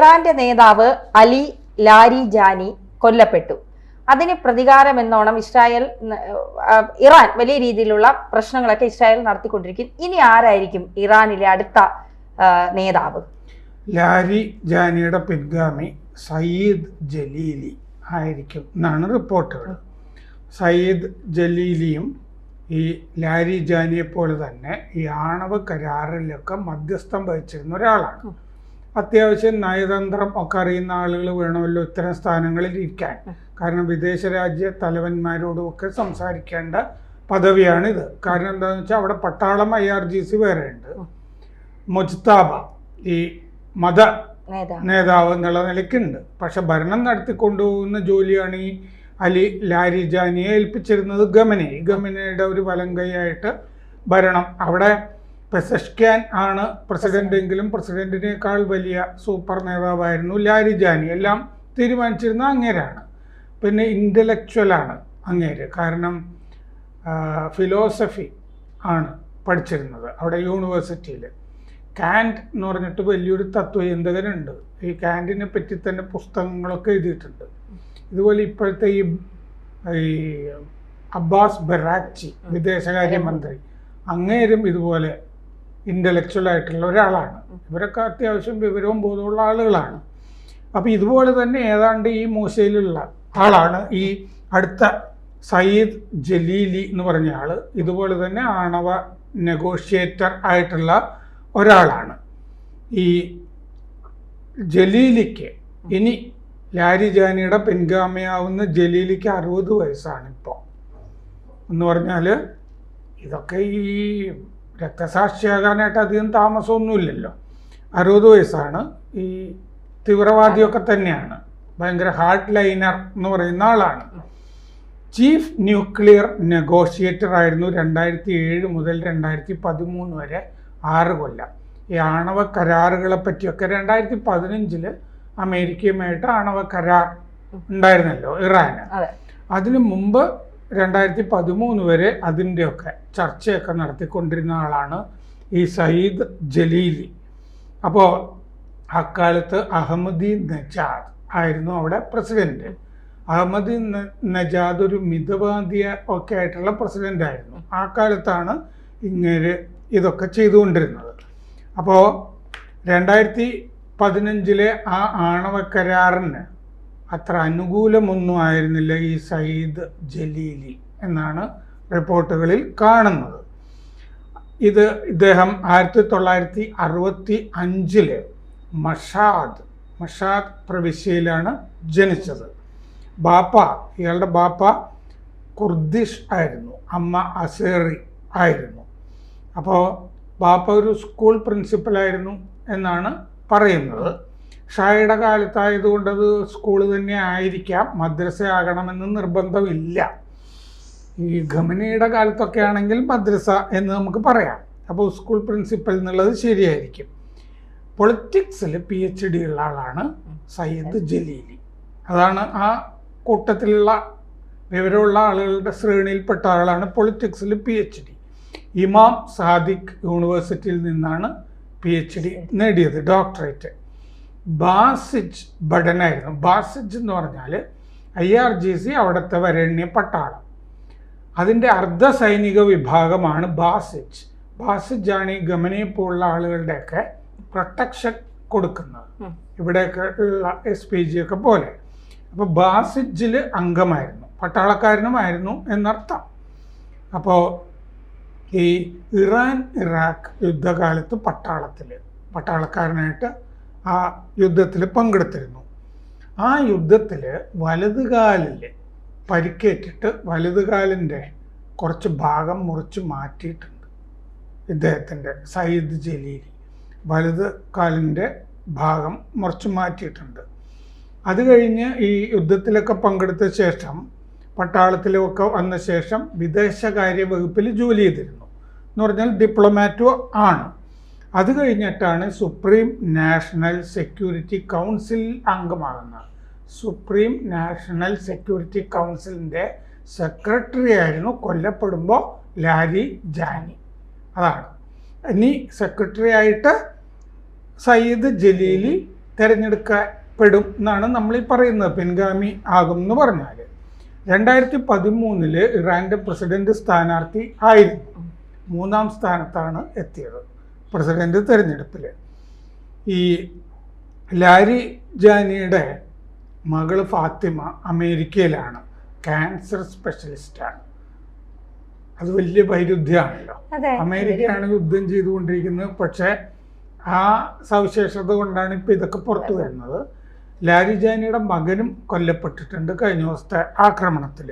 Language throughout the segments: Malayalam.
ഇറാന്റെ നേതാവ് അലി ലാരിജാനി കൊല്ലപ്പെട്ടു. അതിന് പ്രതികാരം എന്നോണം ഇറാൻ വലിയ രീതിയിലുള്ള പ്രശ്നങ്ങളൊക്കെ ഇസ്രായേൽ നടത്തിക്കൊണ്ടിരിക്കും. ഇനി ആരായിരിക്കും ഇറാനിലെ അടുത്ത നേതാവ്? ലാരിജാനിയുടെ പിൻഗാമി സയ്യിദ് ജലീലി ആയിരിക്കും എന്നാണ് റിപ്പോർട്ടുകൾ. സയ്യിദ് ജലീലിയും ഈ ലാരിജാനിയെ പോലെ തന്നെ ഈ ആണവ കരാറിലൊക്കെ മധ്യസ്ഥം വഹിച്ചിരുന്ന ഒരാളാണ്. അത്യാവശ്യം നയതന്ത്രം ഒക്കെ അറിയുന്ന ആളുകൾ വേണമല്ലോ ഇത്തരം സ്ഥാനങ്ങളിൽ ഇരിക്കാൻ. കാരണം വിദേശ രാജ്യ തലവന്മാരോടുമൊക്കെ സംസാരിക്കേണ്ട പദവിയാണിത്. കാരണം എന്താണെന്ന് വെച്ചാൽ അവിടെ പട്ടാളം IRGC വേറെ ഉണ്ട്. മുജ്താബ ഈ മത നേതാവ് എന്നുള്ള നിലയ്ക്കുണ്ട്. പക്ഷെ ഭരണം നടത്തിക്കൊണ്ടുപോകുന്ന ജോലിയാണ് ഈ അലി ലാരിജാനിയെ ഏൽപ്പിച്ചിരുന്നത് ഗമനയുടെ ഒരു വലങ്കൈയായിട്ട് ഭരണം. അവിടെ പെസഷ്ക്യാൻ ആണ് പ്രസിഡന്റ് എങ്കിലും പ്രസിഡന്റിനേക്കാൾ വലിയ സൂപ്പർ നേതാവായിരുന്നു ലാരിജാനി. എല്ലാം തീരുമാനിച്ചിരുന്ന അങ്ങേരാണ്. പിന്നെ ഇൻ്റലക്ച്വലാണ് അങ്ങേര്. കാരണം ഫിലോസഫി ആണ് പഠിച്ചിരുന്നത് അവിടെ യൂണിവേഴ്സിറ്റിയിൽ. കാൻറ്റ് എന്ന് പറഞ്ഞിട്ട് വലിയൊരു തത്വചിന്തകനുണ്ട്. ഈ കാൻറ്റിനെ പറ്റി തന്നെ പുസ്തകങ്ങളൊക്കെ എഴുതിയിട്ടുണ്ട്. ഇതുപോലെ ഇപ്പോഴത്തെ ഈ അബ്ബാസ് ബറാക്ചി വിദേശകാര്യമന്ത്രി, അങ്ങേരും ഇതുപോലെ ഇൻ്റലക്ച്വൽ ആയിട്ടുള്ള ഒരാളാണ്. ഇവരൊക്കെ അത്യാവശ്യം വിവരവും ബോധമുള്ള ആളുകളാണ്. അപ്പോൾ ഇതുപോലെ തന്നെ ഏതാണ്ട് ഈ മൂശയിലുള്ള ആളാണ് ഈ അടുത്ത സയ്യിദ് ജലീലി എന്ന് പറഞ്ഞ ആൾ. ഇതുപോലെ തന്നെ ആണവ നെഗോഷിയേറ്റർ ആയിട്ടുള്ള ഒരാളാണ്. ഈ ജലീലിക്ക് ഇനി ലാരിജാനിയുടെ പിൻഗാമിയാവുന്ന ജലീലിക്ക് 60 വയസ്സാണ് ഇപ്പോൾ. എന്ന് പറഞ്ഞാൽ ഇതൊക്കെ ഈ രക്തസാക്ഷിയാകാനായിട്ട് അധികം താമസമൊന്നുമില്ലല്ലോ. 60 വയസ്സാണ്. ഈ തീവ്രവാദിയൊക്കെ തന്നെയാണ്. ഭയങ്കര ഹാർഡ് ലൈനർ എന്ന് പറയുന്ന ആളാണ്. ചീഫ് ന്യൂക്ലിയർ നെഗോഷിയേറ്റർ ആയിരുന്നു 2007 മുതൽ 2013 വരെ 6 കൊല്ലം. ഈ ആണവ കരാറുകളെ പറ്റിയൊക്കെ 2015 അമേരിക്കയുമായിട്ട് ആണവ കരാർ ഉണ്ടായിരുന്നല്ലോ ഇറാന്. അതിനു മുമ്പ് 2013 വരെ അതിൻ്റെയൊക്കെ ചർച്ചയൊക്കെ നടത്തിക്കൊണ്ടിരുന്ന ആളാണ് ഈ സയ്യിദ് ജലീലി. അപ്പോൾ അക്കാലത്ത് അഹമ്മദി നജാദ് ആയിരുന്നു അവിടെ പ്രസിഡന്റ്. അഹമ്മദി നജാദ് ഒരു മിതവാദിയ ഒക്കെ ആയിട്ടുള്ള പ്രസിഡന്റ് ആയിരുന്നു. ആ കാലത്താണ് ഇങ്ങനെ ഇതൊക്കെ ചെയ്തുകൊണ്ടിരുന്നത്. അപ്പോൾ 2015 ആ ആണവ കരാറിന് അത്ര അനുകൂലമൊന്നും ആയിരുന്നില്ല ഈ സയ്യിദ് ജലീലി എന്നാണ് റിപ്പോർട്ടുകളിൽ കാണുന്നത്. ഇദ്ദേഹം 1965 മഷാദ് പ്രവിശ്യയിലാണ് ജനിച്ചത്. ഇയാളുടെ ബാപ്പ കുർദിഷ് ആയിരുന്നു, അമ്മ അസേറി ആയിരുന്നു. അപ്പോൾ ബാപ്പ ഒരു സ്കൂൾ പ്രിൻസിപ്പലായിരുന്നു എന്നാണ് പറയുന്നത്. ഷായുടെ കാലത്തായതുകൊണ്ട് അത് സ്കൂൾ തന്നെ ആയിരിക്കാം, മദ്രസ ആകണമെന്ന് നിർബന്ധമില്ല. ഈ ഖമനിയുടെ കാലത്തൊക്കെ ആണെങ്കിൽ മദ്രസ എന്ന് നമുക്ക് പറയാം. അപ്പോൾ സ്കൂൾ പ്രിൻസിപ്പൽ എന്നുള്ളത് ശരിയായിരിക്കും. പൊളിറ്റിക്സിൽ PhD ഉള്ള ആളാണ് സയ്യിദ് ജലീലി. അതാണ് ആ കൂട്ടത്തിലുള്ള വിവരമുള്ള ആളുകളുടെ ശ്രേണിയിൽപ്പെട്ട ആളാണ് പൊളിറ്റിക്സിൽ PhD. ഇമാം സാദിഖ് യൂണിവേഴ്സിറ്റിയിൽ നിന്നാണ് PhD നേടിയത്, ഡോക്ടറേറ്റ്. ബാസിജ് ഭടനായിരുന്നു. ബാസിജ് എന്ന് പറഞ്ഞാൽ IRGC അവിടുത്തെ വരേണ്യ പട്ടാളം, അതിൻ്റെ അർദ്ധ സൈനിക വിഭാഗമാണ് ബാസിജ്. ബാസിജാണ് ഈ ഗമനയെ പോലുള്ള ആളുകളുടെയൊക്കെ പ്രൊട്ടക്ഷൻ കൊടുക്കുന്നത്, ഇവിടെയൊക്കെ ഉള്ള SPG ഒക്കെ പോലെ. അപ്പോൾ ബാസിജിൽ അംഗമായിരുന്നു, പട്ടാളക്കാരനുമായിരുന്നു എന്നർത്ഥം. അപ്പോൾ ഈ ഇറാൻ ഇറാഖ് യുദ്ധകാലത്ത് പട്ടാളക്കാരനായിട്ട് ആ യുദ്ധത്തിൽ പങ്കെടുത്തിരുന്നു. ആ യുദ്ധത്തിൽ വലതുകാലിൽ പരിക്കേറ്റിട്ട് വലതുകാലിൻ്റെ കുറച്ച് ഭാഗം മുറിച്ച് മാറ്റിയിട്ടുണ്ട് ഇദ്ദേഹത്തിൻ്റെ. സയ്യിദ് ജലീലി വലത് കാലിൻ്റെ ഭാഗം മുറിച്ച് മാറ്റിയിട്ടുണ്ട്. അത് കഴിഞ്ഞ് ഈ യുദ്ധത്തിലൊക്കെ പങ്കെടുത്ത ശേഷം പട്ടാളത്തിലൊക്കെ വന്ന ശേഷം വിദേശകാര്യ വകുപ്പിൽ ജോലി ചെയ്തിരുന്നു. എന്ന് പറഞ്ഞാൽ ഡിപ്ലോമാറ്റോ ആണ്. അത് കഴിഞ്ഞിട്ടാണ് സുപ്രീം നാഷണൽ സെക്യൂരിറ്റി കൗൺസിൽ അംഗമാകുന്നത്. സുപ്രീം നാഷണൽ സെക്യൂരിറ്റി കൗൺസിലിൻ്റെ സെക്രട്ടറി ആയിരുന്നു കൊല്ലപ്പെടുമ്പോൾ ലാരിജാനി. അതാണ്. ഇനി സെക്രട്ടറി ആയിട്ട് സയ്യിദ് ജലീലി തിരഞ്ഞെടുക്കപ്പെടും എന്നാണ് നമ്മൾ ഈ പറയുന്നത്. പിൻഗാമി ആകും എന്ന് പറഞ്ഞാൽ 2013 ഇറാൻ്റെ പ്രസിഡന്റ് സ്ഥാനാർത്ഥി ആയിരുന്നു. 3-ാം സ്ഥാനത്താണ് എത്തിയത് പ്രസിഡന്റ് തിരഞ്ഞെടുപ്പിൽ. ഈ ലാരി ജാനിയുടെ മകള് ഫാത്തിമ അമേരിക്കയിലാണ്, ക്യാൻസർ സ്പെഷ്യലിസ്റ്റാണ്. അത് വലിയ വൈരുദ്ധ്യമാണല്ലോ. അമേരിക്കയാണ് യുദ്ധം ചെയ്തുകൊണ്ടിരിക്കുന്നത്, പക്ഷേ ആ സവിശേഷത കൊണ്ടാണ് ഇപ്പം ഇതൊക്കെ പുറത്തു വരുന്നത്. ലാരി ജാനിയുടെ മകനും കൊല്ലപ്പെട്ടിട്ടുണ്ട് കഴിഞ്ഞ ദിവസത്തെ ആക്രമണത്തിൽ.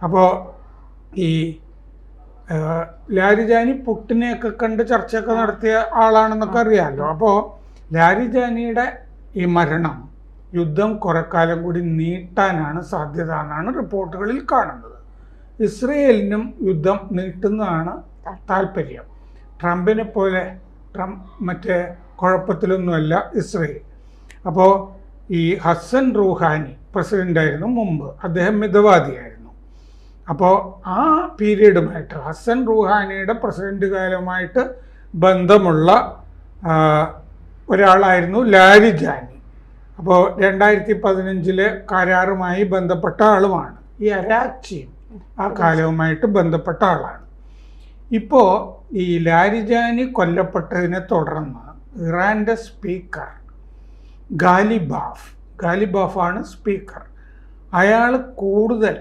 അപ്പോൾ ഈ ലാരി ജാനി പുട്ടിനെയൊക്കെ കണ്ട് ചർച്ചയൊക്കെ നടത്തിയ ആളാണെന്നൊക്കെ അറിയാമല്ലോ. അപ്പോൾ ലാരി ജാനിയുടെ ഈ മരണം യുദ്ധം കുറെ കാലം കൂടി നീട്ടാനാണ് സാധ്യത എന്നാണ് റിപ്പോർട്ടുകളിൽ കാണുന്നത്. ഇസ്രയേലിനും യുദ്ധം നീട്ടുന്നതാണ് താല്പര്യം. ട്രംപിനെ പോലെ മറ്റേ കുഴപ്പത്തിലൊന്നുമല്ല ഇസ്രയേൽ. അപ്പോൾ ഈ ഹസൻ റൂഹാനി പ്രസിഡൻ്റായിരുന്നു മുമ്പ്, അദ്ദേഹം മിതവാദിയായിരുന്നു. അപ്പോൾ ആ പീരീഡുമായിട്ട് ഹസൻ റൂഹാനിയുടെ പ്രസിഡന്റ് കാലവുമായിട്ട് ബന്ധമുള്ള ഒരാളായിരുന്നു ലാരി ജാനി. അപ്പോൾ 2015 കരാറുമായി ബന്ധപ്പെട്ട ആളുമാണ്. ഈ അരാക്ചിയും ആ കാലവുമായിട്ട് ബന്ധപ്പെട്ട ആളാണ്. ഇപ്പോൾ ഈ ലാരി ജാനി കൊല്ലപ്പെട്ടതിനെ തുടർന്ന് ഇറാൻ്റെ സ്പീക്കർ ഗാലിബാഫാണ് സ്പീക്കർ. അയാൾ കൂടുതൽ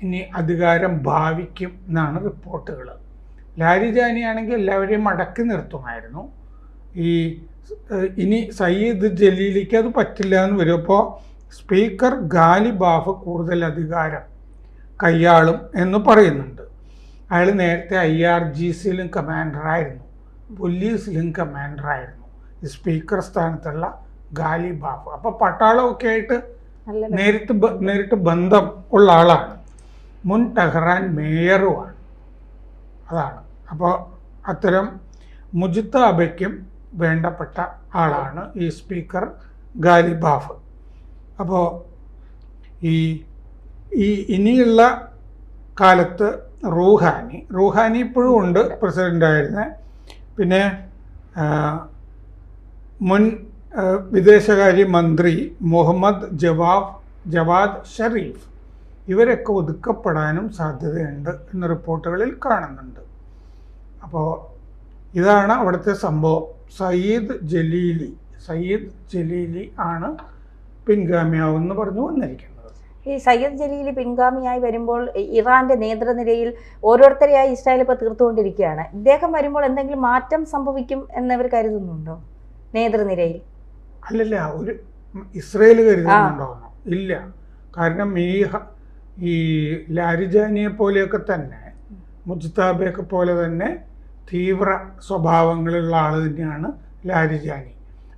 ഇനി അധികാരം ഭാവിക്കും എന്നാണ് റിപ്പോർട്ടുകൾ. ലാരി ജാനി ആണെങ്കിൽ എല്ലാവരെയും അടക്കി നിർത്തുമായിരുന്നു. ഇനി സയ്യിദ് ജലീലിക്ക് അത് പറ്റില്ല എന്ന് വരും. അപ്പോൾ സ്പീക്കർ ഗാലിബാഫ് കൂടുതൽ അധികാരം കൈയാളും എന്ന് പറയുന്നുണ്ട്. അയാൾ നേരത്തെ IRGCയിലും കമാൻഡറായിരുന്നു, പോലീസിലും കമാൻഡറായിരുന്നു, ഈ സ്പീക്കർ സ്ഥാനത്തുള്ള ഗാലിബാഫ്. അപ്പോൾ പട്ടാളമൊക്കെ ആയിട്ട് നേരിട്ട് ബന്ധം ഉള്ള ആളാണ്. മുൻ ടെഹ്റാൻ മേയറുമാണ്. അതാണ്. അപ്പോൾ അത്തരം മുജ്തബയ്ക്കും വേണ്ടപ്പെട്ട ആളാണ് ഈ സ്പീക്കർ ഗാലിബാഫ്. അപ്പോൾ ഇനിയുള്ള കാലത്ത് റൂഹാനി ഇപ്പോഴും ഉണ്ട്, പ്രസിഡൻ്റായിരുന്നത്. പിന്നെ മുൻ വിദേശകാര്യ മന്ത്രി മുഹമ്മദ് ജവാദ് ഷരീഫ്, ഇവരൊക്കെ ഒതുക്കപ്പെടാനും സാധ്യതയുണ്ട് എന്ന് റിപ്പോർട്ടുകളിൽ കാണുന്നുണ്ട്. അപ്പോൾ ഇതാണ് അവിടുത്തെ സംഭവം. സയ്യിദ് ജലീലി ആണ് പിൻഗാമിയാവെന്ന് പറഞ്ഞു വന്നിരിക്കുന്നത്. ഈ സയ്യിദ് ജലീലി പിൻഗാമിയായി വരുമ്പോൾ ഇറാന്റെ നേതൃനിരയിൽ ഓരോരുത്തരെയായി ഇസ്രായേൽ ഇപ്പോൾ തീർത്തുകൊണ്ടിരിക്കുകയാണ്. ഇദ്ദേഹം വരുമ്പോൾ എന്തെങ്കിലും മാറ്റം സംഭവിക്കും എന്നവർ കരുതുന്നുണ്ടോ നേതൃനിരയിൽ? അല്ലല്ല, ഒരു ഇസ്രായേൽ കരുതുന്നുണ്ടോന്നോ? ഇല്ല. കാരണം ഈ ലാരി ജാനിയെ പോലെയൊക്കെ തന്നെ, മുജ്തബയൊക്കെ പോലെ തന്നെ തീവ്ര സ്വഭാവങ്ങളുള്ള ആൾ തന്നെയാണ് ലാരി ജാനി.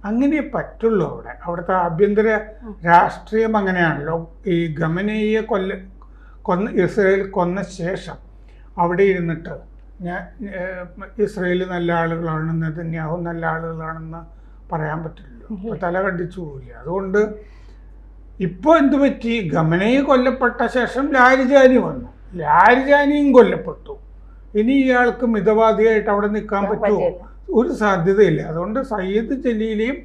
അങ്ങനെ പറ്റുള്ളൂ. അവിടുത്തെ ആഭ്യന്തര രാഷ്ട്രീയം അങ്ങനെയാണല്ലോ. ഈ ഖമനേയിയെ ഇസ്രയേൽ കൊന്ന ശേഷം അവിടെ ഇരുന്നിട്ട് ഇസ്രയേൽ നല്ല ആളുകളാണ്, നെതന്യാഹു നല്ല ആളുകളാണെന്ന് പറയാൻ പറ്റില്ലല്ലോ. അപ്പോൾ തല കണ്ടിച്ചു പോവില്ല. അതുകൊണ്ട് ഇപ്പോൾ എന്ത് പറ്റി? ഖമനേയി കൊല്ലപ്പെട്ട ശേഷം ലാരി ജാനി വന്നു, ലാരി ജാനിയും കൊല്ലപ്പെട്ടു. ഇനി ഇയാൾക്ക് മിതവാദിയായിട്ട് അവിടെ നിൽക്കാൻ പറ്റുമോ? ഒരു സാധ്യതയില്ല. അതുകൊണ്ട് സയ്യിദ് ജലീലിയും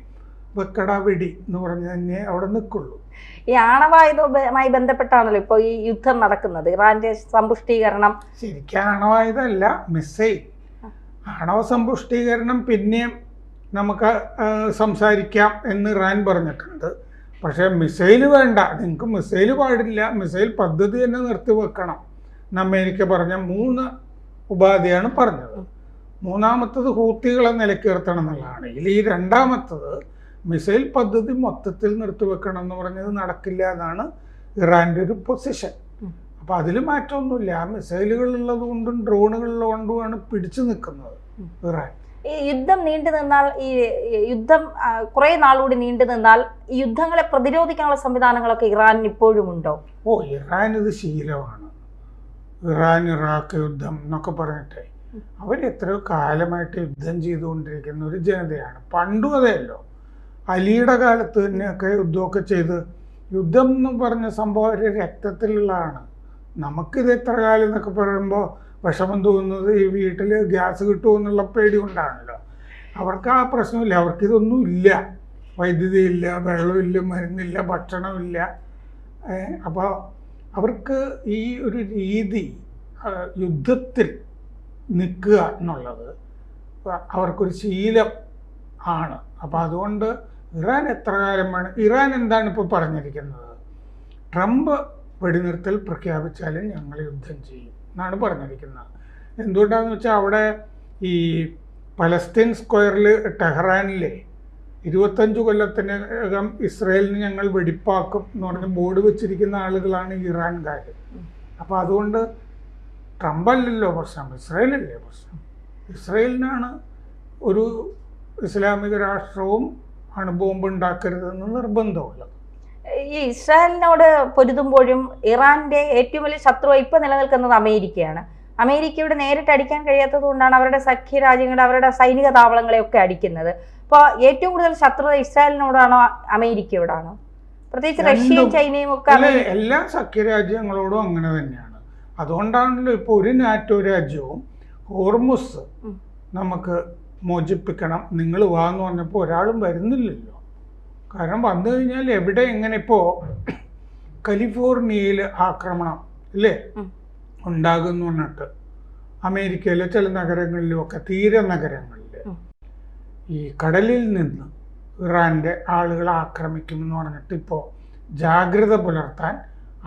വെക്കട വെടി എന്ന് പറഞ്ഞ് തന്നെ അവിടെ നിൽക്കുള്ളൂ. ഈ ആണവായുധവുമായി ബന്ധപ്പെട്ടാണല്ലോ ഇപ്പോൾ ഈ യുദ്ധം നടക്കുന്നത്, ഇറാന്റെ സമ്പുഷ്ടീകരണം. ശരിക്കും ആണവായുധമല്ല, മിസൈൽ. ആണവ സമ്പുഷ്ടീകരണം പിന്നെയും നമുക്ക് സംസാരിക്കാം എന്ന് ഇറാൻ പറഞ്ഞിട്ടുണ്ട്. പക്ഷേ മിസൈൽ വേണ്ട, നിങ്ങൾക്ക് മിസൈൽ പാടില്ല, മിസൈൽ പദ്ധതി തന്നെ നിർത്തിവെക്കണം എന്ന് അമേരിക്ക പറഞ്ഞ 3 ഉപാധിയാണ് പറഞ്ഞത്. മൂന്നാമത്തത് ഹൂത്തികളെ നിലക്കിർത്തണം എന്നുള്ളതാണ്. ഈ രണ്ടാമത്തത് മിസൈൽ പദ്ധതി മൊത്തത്തിൽ നിർത്തിവെക്കണം എന്ന് പറഞ്ഞത് നടക്കില്ല എന്നാണ് ഇറാൻ്റെ ഒരു പൊസിഷൻ. അപ്പം അതിൽ മാറ്റമൊന്നുമില്ല. ആ മിസൈലുകൾ ഉള്ളത് കൊണ്ടും ഡ്രോണുകളുള്ളത് കൊണ്ടുമാണ് പിടിച്ചു നിൽക്കുന്നത് ഇറാൻ. ഈ യുദ്ധം നീണ്ടു നിന്നാൽ, ഈ യുദ്ധം കുറേ നാളുകൂടി നീണ്ടു നിന്നാൽ ഈ യുദ്ധങ്ങളെ പ്രതിരോധിക്കാനുള്ള സംവിധാനങ്ങളൊക്കെ ഇറാനിന് ഇപ്പോഴും ഉണ്ടോ? ഇറാൻ ഇത് ശീലമാണ്. ഇറാൻ ഇറാഖ് യുദ്ധം എന്നൊക്കെ പറഞ്ഞിട്ട് അവരെത്രയോ കാലമായിട്ട് യുദ്ധം ചെയ്തുകൊണ്ടിരിക്കുന്ന ഒരു ജനതയാണ്. പണ്ടും അതെയല്ലോ, അലിയുടെ കാലത്ത് തന്നെയൊക്കെ യുദ്ധമൊക്കെ ചെയ്ത്, യുദ്ധം എന്ന് പറഞ്ഞ സംഭവം ഒരു രക്തത്തിലുള്ളതാണ്. നമുക്കിത് എത്ര കാലം എന്നൊക്കെ പറയുമ്പോൾ വിഷമം തോന്നുന്നത് ഈ വീട്ടിൽ ഗ്യാസ് കിട്ടുമോ എന്നുള്ള പേടി കൊണ്ടാണല്ലോ. അവർക്ക് ആ പ്രശ്നമില്ല, അവർക്കിതൊന്നും ഇല്ല. വൈദ്യുതി ഇല്ല, വെള്ളമില്ല, മരുന്നില്ല, ഭക്ഷണമില്ല. അപ്പോൾ അവർക്ക് ഈ ഒരു രീതി യുദ്ധത്തിൽ നിൽക്കുക എന്നുള്ളത് അവർക്കൊരു ശീലം ആണ്. അപ്പോൾ അതുകൊണ്ട് ഇറാൻ എത്ര കാലം വേണം, ഇറാൻ എന്താണ് ഇപ്പോൾ പറഞ്ഞിരിക്കുന്നത്, ട്രംപ് വെടിനിർത്തൽ പ്രഖ്യാപിച്ചാലും ഞങ്ങൾ യുദ്ധം ചെയ്യും എന്നാണ് പറഞ്ഞിരിക്കുന്നത്. എന്തുകൊണ്ടാണെന്ന് വെച്ചാൽ അവിടെ ഈ പലസ്തീൻ സ്ക്വയറിൽ ടെഹ്റാനിലെ 25 കൊല്ലത്തിനകം ഇസ്രയേലിന് ഞങ്ങൾ വെടിപ്പാക്കും എന്ന് പറഞ്ഞ് ബോർഡ് വെച്ചിരിക്കുന്ന ആളുകളാണ് ഇറാൻകാർ. അപ്പോൾ അതുകൊണ്ട് ട്രംപ് അല്ലല്ലോ പ്രശ്നം, ഇസ്രയേലല്ലേ പ്രശ്നം. ഇസ്രയേലിനാണ് ഒരു ഇസ്ലാമിക രാഷ്ട്രവും അണുബോംബ് ഉണ്ടാക്കരുതെന്ന് നിർബന്ധമുള്ളത്. ഈ ഇസ്രായേലിനോട് പൊരുതുമ്പോഴും ഇറാന്റെ ഏറ്റവും വലിയ ശത്രുവായി ഇപ്പം നിലനിൽക്കുന്നത് അമേരിക്കയാണ്. അമേരിക്കയോട് നേരിട്ട് അടിക്കാൻ കഴിയാത്തത് കൊണ്ടാണ് അവരുടെ സഖ്യ രാജ്യങ്ങൾ അവരുടെ സൈനിക താവളങ്ങളെയൊക്കെ അടിക്കുന്നത്. അപ്പോൾ ഏറ്റവും കൂടുതൽ ശത്രുത ഇസ്രായേലിനോടാണോ അമേരിക്കയോടാണോ? പ്രത്യേകിച്ച് റഷ്യയും ചൈനയും ഒക്കെ എല്ലാ സഖ്യരാജ്യങ്ങളോടും അങ്ങനെ തന്നെയാണ്. അതുകൊണ്ടാണല്ലോ ഇപ്പോൾ ഒരു നാറ്റോ രാജ്യവും ഹോർമുസ് നമുക്ക് മോചിപ്പിക്കണം നിങ്ങൾ വാന്ന് പറഞ്ഞപ്പോൾ ഒരാളും വരുന്നില്ലല്ലോ. കാരണം വന്നു കഴിഞ്ഞാൽ എവിടെ എങ്ങനെ, ഇപ്പോൾ കാലിഫോർണിയയിൽ ആക്രമണം ഇല്ലേ ഉണ്ടാകുന്നു പറഞ്ഞിട്ട് അമേരിക്കയിലെ ചില നഗരങ്ങളിലുമൊക്കെ തീര നഗരങ്ങളിൽ ഈ കടലിൽ നിന്ന് ഇറാൻ്റെ ആളുകൾ ആക്രമിക്കുമെന്ന് പറഞ്ഞിട്ട് ഇപ്പോൾ ജാഗ്രത പുലർത്താൻ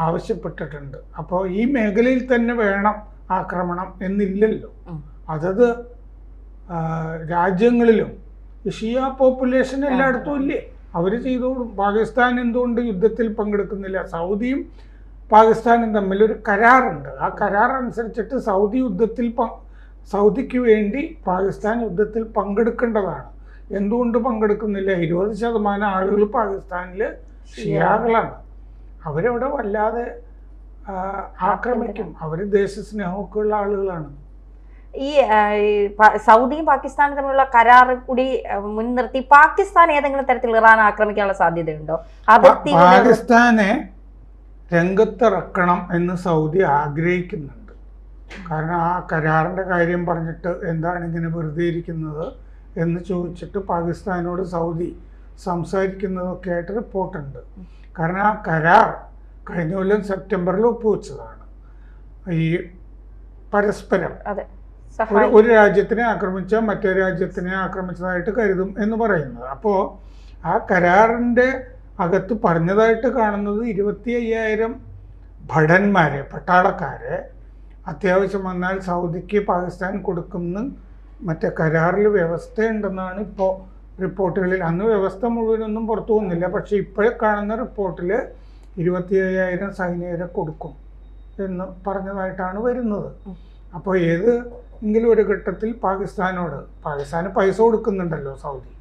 ആവശ്യപ്പെട്ടിട്ടുണ്ട്. അപ്പോൾ ഈ മേഖലയിൽ തന്നെ വേണം ആക്രമണം എന്നില്ലല്ലോ. അതത് രാജ്യങ്ങളിലും ഷിയ പോപ്പുലേഷൻ എല്ലായിടത്തും ഇല്ലേ, അവർ ചെയ്തോളും. പാകിസ്ഥാൻ എന്തുകൊണ്ട് യുദ്ധത്തിൽ പങ്കെടുക്കുന്നില്ല? സൗദിയും പാകിസ്ഥാനും തമ്മിലൊരു കരാറുണ്ട്. ആ കരാർ അനുസരിച്ചിട്ട് സൗദിക്ക് വേണ്ടി പാകിസ്ഥാൻ യുദ്ധത്തിൽ പങ്കെടുക്കേണ്ടതാണ്. എന്തുകൊണ്ട് പങ്കെടുക്കുന്നില്ല? 20% ആളുകൾ പാകിസ്ഥാനിൽ ഷിയാകളാണ്. അവരവിടെ വല്ലാതെ ആക്രമിക്കും. അവർ ദേശസ്നേഹമൊക്കെ ഉള്ള ആളുകളാണ്. ഈ സൗദിയും പാകിസ്ഥാനും തമ്മിലുള്ള കരാർ കൂടി മുൻനിർത്തി പാകിസ്ഥാൻ ഏതെങ്കിലും തരത്തിൽ ഇറാൻ ആക്രമിക്കാനുള്ള സാധ്യതയുണ്ടോ? പാകിസ്ഥാനെ രംഗത്തിറക്കണം എന്ന് സൗദി ആഗ്രഹിക്കുന്നുണ്ട്. കാരണം ആ കരാറിൻ്റെ കാര്യം പറഞ്ഞിട്ട് എന്താണ് ഇങ്ങനെ വെറുതെ ഇരിക്കുന്നത് എന്ന് ചോദിച്ചിട്ട് പാകിസ്ഥാനോട് സൗദി സംസാരിക്കുന്നതൊക്കെ ആയിട്ട് റിപ്പോർട്ടുണ്ട്. കാരണം ആ കരാർ കഴിഞ്ഞ കൊല്ലം സെപ്റ്റംബറിൽ ഒപ്പുവെച്ചതാണ്. ഈ പരസ്പരം ഒരു രാജ്യത്തിനെ ആക്രമിച്ചാൽ മറ്റേ രാജ്യത്തിനെ ആക്രമിച്ചതായിട്ട് കരുതും എന്ന് പറയുന്നത്. അപ്പോൾ ആ കരാറിൻ്റെ അകത്ത് പറഞ്ഞതായിട്ട് കാണുന്നത് 25,000 ഭടന്മാരെ, പട്ടാളക്കാരെ അത്യാവശ്യം വന്നാൽ സൗദിക്ക് പാകിസ്ഥാൻ കൊടുക്കുമെന്ന് മറ്റേ കരാറിൽ വ്യവസ്ഥയുണ്ടെന്നാണ് ഇപ്പോൾ റിപ്പോർട്ടുകളിൽ. അന്ന് വ്യവസ്ഥ മുഴുവനൊന്നും പുറത്തു വന്നില്ല. പക്ഷേ ഇപ്പോഴേ കാണുന്ന റിപ്പോർട്ടിൽ 25,000 സൈനികരെ കൊടുക്കും എന്ന് പറഞ്ഞതായിട്ടാണ് വരുന്നത്. അപ്പോൾ ഏതെങ്കിലും ഒരു ഘട്ടത്തിൽ പാകിസ്ഥാന് പൈസ കൊടുക്കുന്നുണ്ടല്ലോ സൗദി,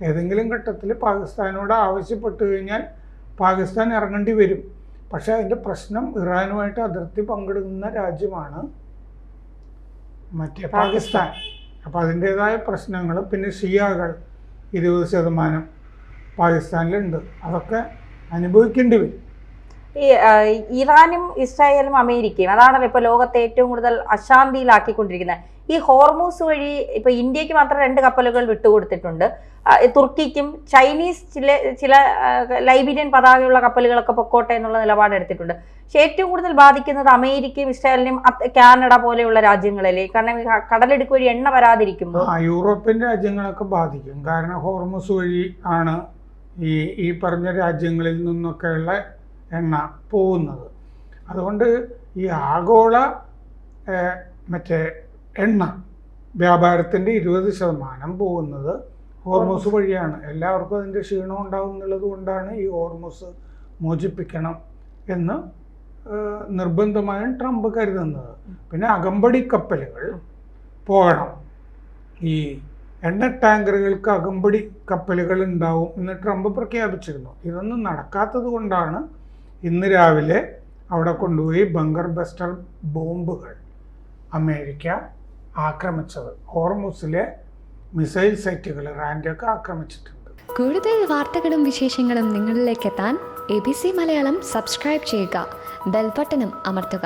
ഏതെങ്കിലും ഘട്ടത്തിൽ പാകിസ്ഥാനോട് ആവശ്യപ്പെട്ടു കഴിഞ്ഞാൽ പാകിസ്ഥാൻ ഇറങ്ങേണ്ടി വരും. പക്ഷേ അതിൻ്റെ പ്രശ്നം ഇറാനുമായിട്ട് അതിർത്തി പങ്കിടുന്ന രാജ്യമാണ് മറ്റേ പാകിസ്ഥാൻ. അപ്പോൾ അതിൻ്റേതായ പ്രശ്നങ്ങൾ, പിന്നെ ഷിയാകൾ 20% പാകിസ്ഥാനിലുണ്ട്, അതൊക്കെ അനുഭവിക്കേണ്ടി വരും. ഈ ഇറാനും ഇസ്രായേലും അമേരിക്കയും അതാണല്ലോ ഇപ്പോൾ ലോകത്തെ ഏറ്റവും കൂടുതൽ അശാന്തിയിലാക്കിക്കൊണ്ടിരിക്കുന്നത്. ഈ ഹോർമൂസ് വഴി ഇപ്പോൾ ഇന്ത്യക്ക് മാത്രം 2 കപ്പലുകൾ വിട്ടുകൊടുത്തിട്ടുണ്ട്. തുർക്കിക്കും ചൈനീസ് ചില ലൈബീരിയൻ പതാകയുള്ള കപ്പലുകളൊക്കെ പൊക്കോട്ടെ എന്നുള്ള നിലപാടെടുത്തിട്ടുണ്ട്. പക്ഷെ ഏറ്റവും കൂടുതൽ ബാധിക്കുന്നത് അമേരിക്കയും ഇസ്രായേലിനെയും കാനഡ പോലെയുള്ള രാജ്യങ്ങളിലെ, കാരണം കടലെടുക്ക് വഴി എണ്ണ വരാതിരിക്കുമ്പോൾ യൂറോപ്യൻ രാജ്യങ്ങളൊക്കെ ബാധിക്കും. കാരണം ഹോർമൂസ് വഴി ആണ് ഈ പറഞ്ഞ രാജ്യങ്ങളിൽ നിന്നൊക്കെയുള്ള എണ്ണ പോകുന്നത്. അതുകൊണ്ട് ഈ ആഗോള മറ്റേ എണ്ണ വ്യാപാരത്തിൻ്റെ 20% പോകുന്നത് ഹോർമൂസ് വഴിയാണ്. എല്ലാവർക്കും അതിൻ്റെ ക്ഷീണം ഉണ്ടാകും എന്നുള്ളത് കൊണ്ടാണ് ഈ ഹോർമൂസ് മോചിപ്പിക്കണം എന്ന് നിർബന്ധമായും ട്രംപ് കരുതുന്നത്. പിന്നെ അകമ്പടി കപ്പലുകൾ പോകണം. ഈ എണ്ണ ടാങ്കറുകൾക്ക് അകമ്പടി കപ്പലുകൾ ഉണ്ടാവും എന്ന് ട്രംപ് പ്രഖ്യാപിച്ചിരുന്നു. ഇതൊന്നും നടക്കാത്തത് കൊണ്ടാണ് ഇന്ന് രാവിലെ അവിടെ കൊണ്ടുപോയി ബങ്കർ ബസ്റ്റർ ബോംബുകൾ അമേരിക്ക ആക്രമിച്ചത്. ഹോർമൂസിലെ മിസൈൽ സൈറ്റുകൾ ഇറാൻ്റെയൊക്കെ ആക്രമിച്ചിട്ടുണ്ട്. കൂടുതൽ വാർത്തകളും വിശേഷങ്ങളും നിങ്ങളിലേക്ക് എത്താൻ ABC മലയാളം സബ്സ്ക്രൈബ് ചെയ്യുക, ബെൽ ബട്ടണും അമർത്തുക.